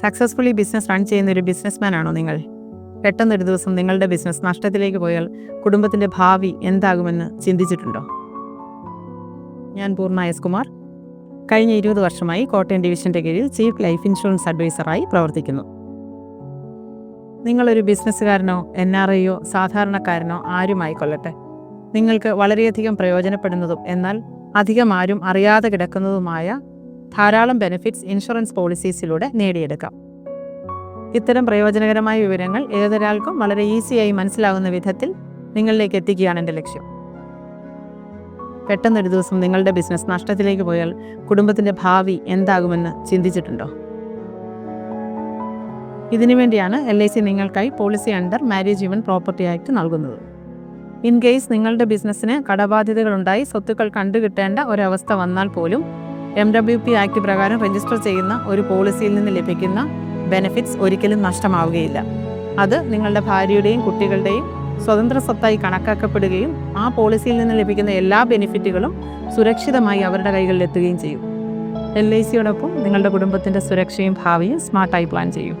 Successfully business run ചെയ്യുന്ന ഒരു businessman ആണോ നിങ്ങൾ? പെട്ടെന്നൊരു ദിവസം നിങ്ങളുടെ ബിസിനസ് നഷ്ടത്തിലേക്ക് പോയാൽ കുടുംബത്തിൻ്റെ ഭാവി എന്താകുമെന്ന് ചിന്തിച്ചിട്ടുണ്ടോ? ഞാൻ പൂർണ്ണ എസ് കുമാർ. കഴിഞ്ഞ 20 വർഷമായി കോട്ടയം ഡിവിഷൻ്റെ കീഴിൽ ചീഫ് ലൈഫ് ഇൻഷുറൻസ് അഡ്വൈസറായി പ്രവർത്തിക്കുന്നു. നിങ്ങളൊരു ബിസിനസ്സുകാരനോ NRIയോ സാധാരണക്കാരനോ ആരുമായിക്കൊള്ളട്ടെ, നിങ്ങൾക്ക് വളരെയധികം പ്രയോജനപ്പെടുന്നതും എന്നാൽ അധികം ആരും അറിയാതെ കിടക്കുന്നതുമായ ധാരാളം ബെനിഫിറ്റ്സ് ഇൻഷുറൻസ് പോളിസീസിലൂടെ നേടിയെടുക്കാം. ഇത്തരം പ്രയോജനകരമായ വിവരങ്ങൾ ഏതൊരാൾക്കും വളരെ ഈസിയായി മനസ്സിലാകുന്ന വിധത്തിൽ നിങ്ങളിലേക്ക് എത്തിക്കുകയാണ് എൻ്റെ ലക്ഷ്യം. പെട്ടെന്നൊരു ദിവസം നിങ്ങളുടെ ബിസിനസ് നഷ്ടത്തിലേക്ക് പോയാൽ കുടുംബത്തിൻ്റെ ഭാവി എന്താകുമെന്ന് ചിന്തിച്ചിട്ടുണ്ടോ? ഇതിനുവേണ്ടിയാണ് LIC നിങ്ങൾക്കായി policy under marriage even property act നൽകുന്നത്. ഇൻ കേസ് നിങ്ങളുടെ ബിസിനസ്സിന് കടബാധ്യതകളുണ്ടായി സ്വത്തുക്കൾ കണ്ടുകിട്ടേണ്ട ഒരവസ്ഥ വന്നാൽ പോലും MWP ആക്ട് പ്രകാരം രജിസ്റ്റർ ചെയ്യുന്ന ഒരു പോളിസിയിൽ നിന്ന് ലഭിക്കുന്ന ബെനിഫിറ്റ്സ് ഒരിക്കലും നഷ്ടമാവുകയില്ല. അത് നിങ്ങളുടെ ഭാര്യയുടെയും കുട്ടികളുടെയും സ്വതന്ത്ര സ്വത്തായി കണക്കാക്കപ്പെടുകയും ആ പോളിസിയിൽ നിന്ന് ലഭിക്കുന്ന എല്ലാ ബെനിഫിറ്റുകളും സുരക്ഷിതമായി അവരുടെ കൈകളിലെത്തുകയും ചെയ്യും. LICയോടൊപ്പം നിങ്ങളുടെ കുടുംബത്തിൻ്റെ സുരക്ഷയും ഭാവിയും സ്മാർട്ടായി പ്ലാൻ ചെയ്യും.